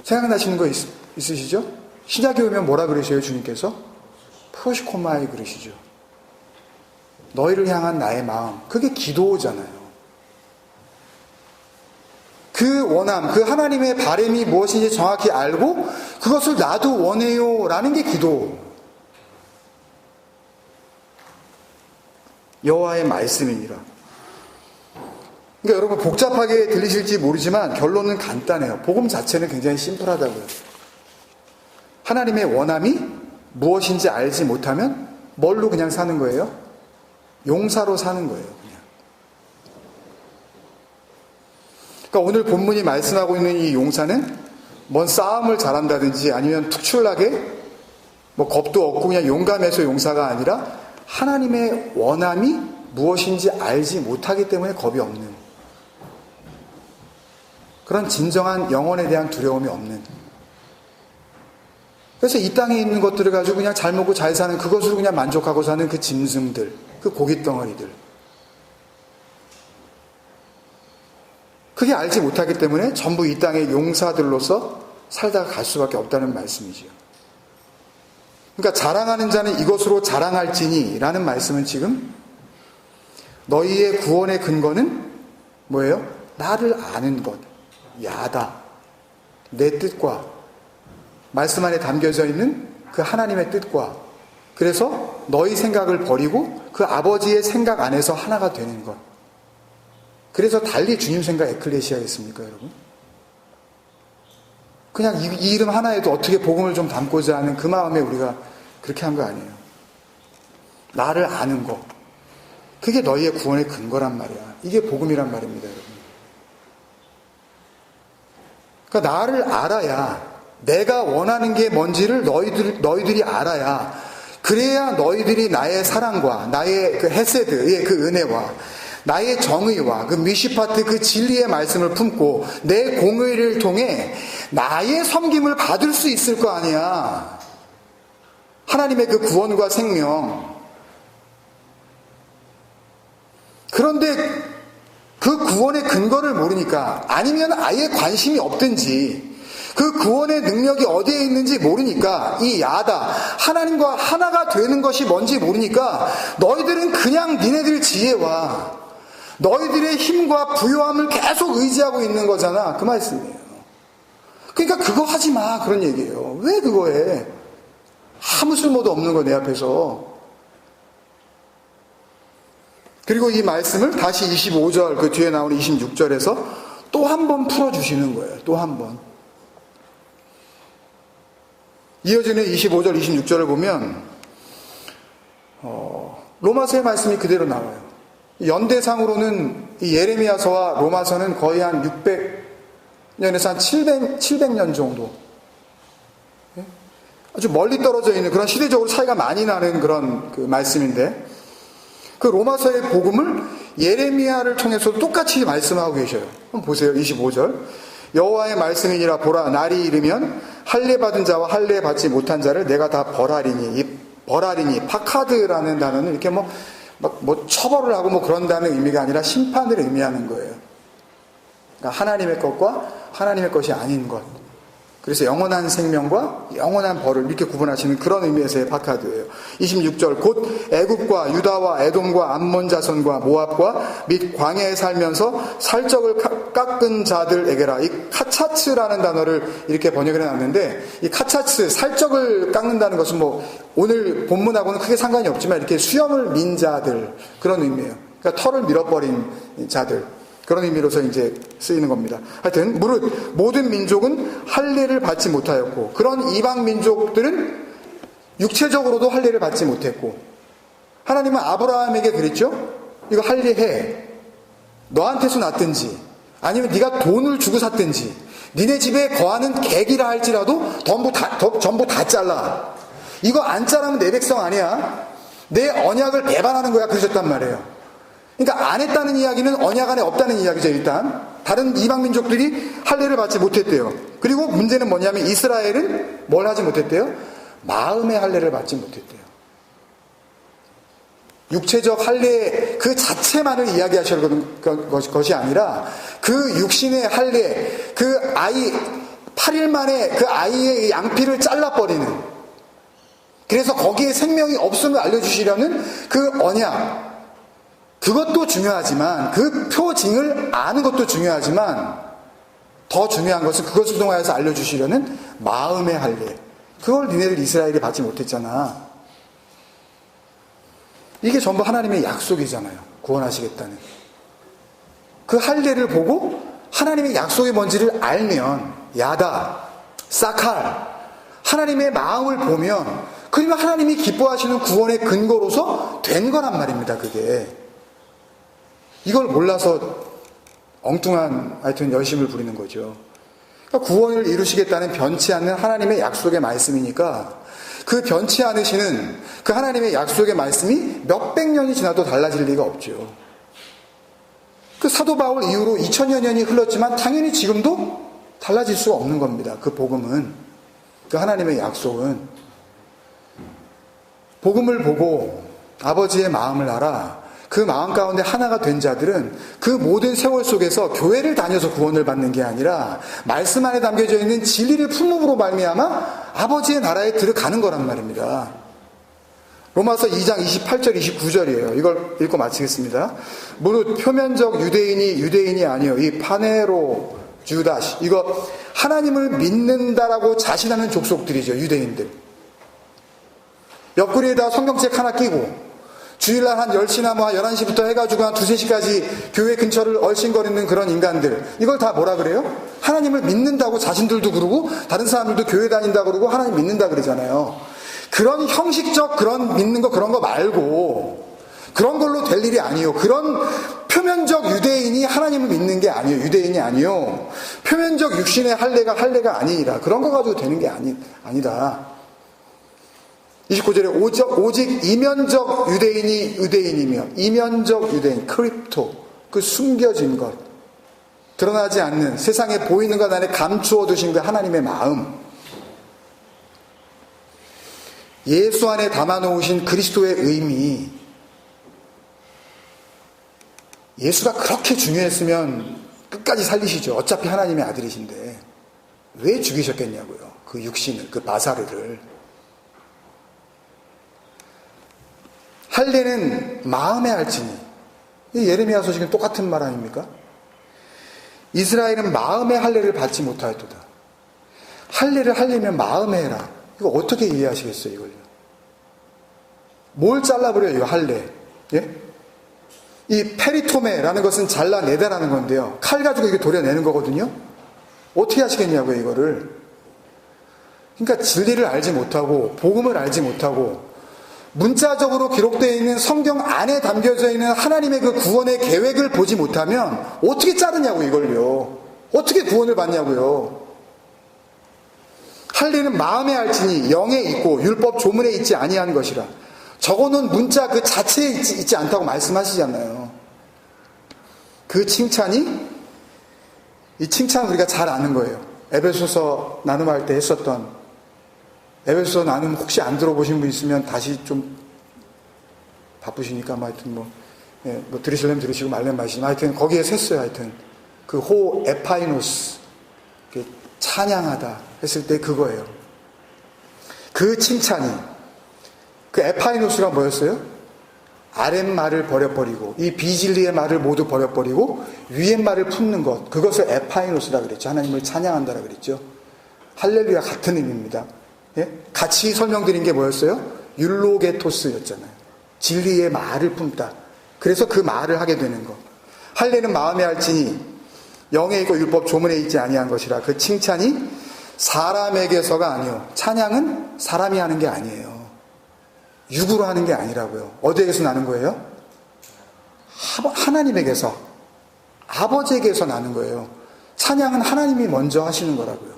생각나시는 거 있으시죠? 신약에 오면 뭐라 그러셔요, 주님께서? 프로시코마이 그러시죠. 너희를 향한 나의 마음. 그게 기도잖아요. 그 원함, 그 하나님의 바람이 무엇인지 정확히 알고 그것을 나도 원해요 라는 게 기도. 여호와의 말씀이니라. 그러니까 여러분 복잡하게 들리실지 모르지만 결론은 간단해요. 복음 자체는 굉장히 심플하다고요. 하나님의 원함이 무엇인지 알지 못하면 뭘로 그냥 사는 거예요? 용사로 사는 거예요. 그냥. 그러니까 오늘 본문이 말씀하고 있는 이 용사는 뭔 싸움을 잘한다든지 아니면 특출나게 뭐 겁도 없고 그냥 용감해서 용사가 아니라 하나님의 원함이 무엇인지 알지 못하기 때문에 겁이 없는, 그런 진정한 영혼에 대한 두려움이 없는, 그래서 이 땅에 있는 것들을 가지고 그냥 잘 먹고 잘 사는, 그것으로 그냥 만족하고 사는 그 짐승들, 그 고깃덩어리들, 그게 알지 못하기 때문에 전부 이 땅의 용사들로서 살다가 갈 수밖에 없다는 말씀이지요. 그러니까 자랑하는 자는 이것으로 자랑할지니 라는 말씀은 지금 너희의 구원의 근거는 뭐예요? 나를 아는 것, 야다. 내 뜻과 말씀 안에 담겨져 있는 그 하나님의 뜻과, 그래서 너희 생각을 버리고 그 아버지의 생각 안에서 하나가 되는 것. 그래서 달리 주님 생각 에클레시아겠습니까, 여러분? 그냥 이 이름 하나에도 어떻게 복음을 좀 담고자 하는 그 마음에 우리가 그렇게 한 거 아니에요. 나를 아는 것. 그게 너희의 구원의 근거란 말이야. 이게 복음이란 말입니다, 여러분. 그러니까 나를 알아야, 내가 원하는 게 뭔지를 너희들이 알아야, 그래야 너희들이 나의 사랑과 나의 그 헤세드의 그 은혜와 나의 정의와 그 미시파트 그 진리의 말씀을 품고 내 공의를 통해 나의 섬김을 받을 수 있을 거 아니야. 하나님의 그 구원과 생명. 그런데 그 구원의 근거를 모르니까, 아니면 아예 관심이 없든지 그 구원의 능력이 어디에 있는지 모르니까, 이 야다, 하나님과 하나가 되는 것이 뭔지 모르니까 너희들은 그냥 니네들 지혜와 너희들의 힘과 부요함을 계속 의지하고 있는 거잖아. 그 말씀이에요. 그러니까 그거 하지 마, 그런 얘기예요. 왜 그거 해? 아무 쓸모도 없는 거 내 앞에서. 그리고 이 말씀을 다시 25절 그 뒤에 나오는 26절에서 또 한 번 풀어주시는 거예요. 또 한 번. 이어지는 25절 26절을 보면 로마서의 말씀이 그대로 나와요. 연대상으로는 이 예레미야서와 로마서는 거의 한 600년에서 한 700년 정도, 아주 멀리 떨어져 있는, 그런 시대적으로 차이가 많이 나는 그런 그 말씀인데, 그 로마서의 복음을 예레미야를 통해서 똑같이 말씀하고 계셔요. 한번 보세요. 25절. 여호와의 말씀이니라. 보라, 날이 이르면 할례 받은 자와 할례 받지 못한 자를 내가 다 벌하리니. 이 벌하리니, 파카드라는 단어는 이렇게 뭐 처벌을 하고 뭐 그런다는 의미가 아니라 심판을 의미하는 거예요. 그러니까 하나님의 것과 하나님의 것이 아닌 것. 그래서 영원한 생명과 영원한 벌을 이렇게 구분하시는 그런 의미에서의 파카드예요. 26절. 곧 애굽과 유다와 에돔과 암몬 자손과 모압과 및 광야에 살면서 살적을 깎은 자들에게라. 이 카차츠라는 단어를 이렇게 번역을 해놨는데, 이 카차츠, 살적을 깎는다는 것은 뭐 오늘 본문하고는 크게 상관이 없지만 이렇게 수염을 민 자들, 그런 의미예요. 그러니까 털을 밀어버린 자들, 그런 의미로서 이제 쓰이는 겁니다. 하여튼 무릇 모든 민족은 할례를 받지 못하였고, 그런 이방 민족들은 육체적으로도 할례를 받지 못했고, 하나님은 아브라함에게 그랬죠. 이거 할례해. 너한테서 났든지 아니면 네가 돈을 주고 샀든지 니네 집에 거하는 객이라 할지라도 전부 다 잘라. 이거 안 자르면 내 백성 아니야. 내 언약을 배반하는 거야, 그러셨단 말이에요. 그러니까 안 했다는 이야기는 언약 안에 없다는 이야기죠. 일단 다른 이방 민족들이 할례를 받지 못했대요. 그리고 문제는 뭐냐면 이스라엘은 뭘 하지 못했대요? 마음의 할례를 받지 못했대요. 육체적 할례 그 자체만을 이야기하시는 것이 아니라 그 육신의 할례, 그 아이 8일 만에 그 아이의 양피를 잘라버리는, 그래서 거기에 생명이 없음을 알려주시려는 그 언약, 그것도 중요하지만, 그 표징을 아는 것도 중요하지만, 더 중요한 것은 그것을 통하여서 알려주시려는 마음의 할례. 그걸 니네들 이스라엘이 받지 못했잖아. 이게 전부 하나님의 약속이잖아요. 구원하시겠다는. 그 할례를 보고 하나님의 약속이 뭔지를 알면, 야다, 사칼, 하나님의 마음을 보면, 그러면 하나님이 기뻐하시는 구원의 근거로서 된 거란 말입니다, 그게. 이걸 몰라서 엉뚱한 하여튼 열심을 부리는 거죠. 그러니까 구원을 이루시겠다는 변치 않는 하나님의 약속의 말씀이니까, 그 변치 않으시는 그 하나님의 약속의 말씀이 몇백 년이 지나도 달라질 리가 없죠. 그 사도 바울 이후로 2000여 년이 흘렀지만 당연히 지금도 달라질 수가 없는 겁니다. 그 복음은, 그 하나님의 약속은. 복음을 보고 아버지의 마음을 알아 그 마음 가운데 하나가 된 자들은 그 모든 세월 속에서 교회를 다녀서 구원을 받는 게 아니라 말씀 안에 담겨져 있는 진리를 품음으로 말미암아 아버지의 나라에 들어가는 거란 말입니다. 로마서 2장 28절 29절이에요. 이걸 읽고 마치겠습니다. 무릇 표면적 유대인이 아니요 이 파네로 주다시, 이거 하나님을 믿는다라고 자신하는 족속들이죠. 유대인들. 옆구리에다 성경책 하나 끼고 주일날 한 10시나 뭐 11시부터 해가지고 한 2, 3시까지 교회 근처를 얼씬거리는 그런 인간들, 이걸 다 뭐라 그래요? 하나님을 믿는다고 자신들도 그러고 다른 사람들도 교회 다닌다 그러고 하나님 믿는다 그러잖아요. 그런 형식적 그런 믿는 거 그런 거 말고 그런 걸로 될 일이 아니에요. 그런 표면적 유대인이 하나님을 믿는 게 아니에요. 유대인이 아니요. 표면적 육신의 할례가 아니라 그런 거 가지고 되는 게 아니다. 29절에 오직 이면적 유대인이 유대인이며, 이면적 유대인, 크립토, 그 숨겨진 것, 드러나지 않는 세상에 보이는 것 안에 감추어 두신 그 하나님의 마음, 예수 안에 담아놓으신 그리스도의 의미. 예수가 그렇게 중요했으면 끝까지 살리시죠. 어차피 하나님의 아들이신데 왜 죽이셨겠냐고요. 그 육신을, 그 바사르를. 할례는 마음의 알지니. 이 예레미야 소식은 똑같은 말 아닙니까? 이스라엘은 마음의 할례를 받지 못하였도다. 할례를 하려면 마음에 해라. 이거 어떻게 이해하시겠어요, 이걸요? 뭘 잘라버려요, 이 할례? 예? 이 페리토메라는 것은 잘라내다라는 건데요. 칼 가지고 이게 도려내는 거거든요. 어떻게 하시겠냐고요, 이거를. 그러니까 진리를 알지 못하고 복음을 알지 못하고 문자적으로 기록되어 있는 성경 안에 담겨져 있는 하나님의 그 구원의 계획을 보지 못하면 어떻게 자르냐고, 이걸요. 어떻게 구원을 받냐고요. 할례는 마음에 알지니 영에 있고 율법 조문에 있지 아니한 것이라. 적어놓은 문자 그 자체에 있지 않다고 말씀하시잖아요. 그 칭찬이, 이 칭찬 우리가 잘 아는 거예요. 에베소서 나눔할 때 했었던, 에베소서 나눔 혹시 안 들어보신 분 있으면 다시 좀 바쁘시니까 뭐 하여튼 뭐 들으시려면 들으시고 말려면 마시지만 하여튼 거기에 샜어요. 하여튼 그 호 에파이노스, 찬양하다 했을 때 그거예요. 그 칭찬이, 그 에파이노스가 뭐였어요? 아랫말을 버려버리고 이 비진리의 말을 모두 버려버리고 위의 말을 품는 것, 그것을 에파이노스라 그랬죠. 하나님을 찬양한다라 그랬죠. 할렐루야 같은 의미입니다. 예? 같이 설명드린 게 뭐였어요? 율로게토스였잖아요. 진리의 말을 품다. 그래서 그 말을 하게 되는 것. 할례는 마음에 알지니 영에 있고 율법 조문에 있지 아니한 것이라. 그 칭찬이 사람에게서가 아니요, 찬양은 사람이 하는 게 아니에요. 육으로 하는 게 아니라고요. 어디에서 나는 거예요? 하나님에게서, 아버지에게서 나는 거예요. 찬양은 하나님이 먼저 하시는 거라고요.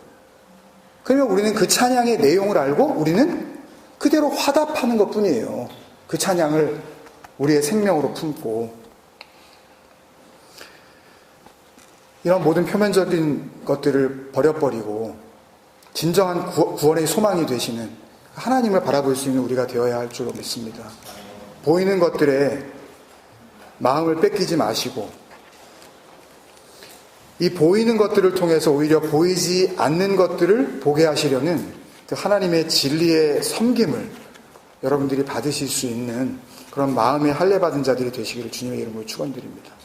그러면 우리는 그 찬양의 내용을 알고 우리는 그대로 화답하는 것 뿐이에요. 그 찬양을 우리의 생명으로 품고. 이런 모든 표면적인 것들을 버려버리고 진정한 구원의 소망이 되시는 하나님을 바라볼 수 있는 우리가 되어야 할 줄로 믿습니다. 보이는 것들에 마음을 뺏기지 마시고 이 보이는 것들을 통해서 오히려 보이지 않는 것들을 보게 하시려는 그 하나님의 진리의 섬김을 여러분들이 받으실 수 있는 그런 마음의 할례받은 자들이 되시기를 주님의 이름으로 축원드립니다.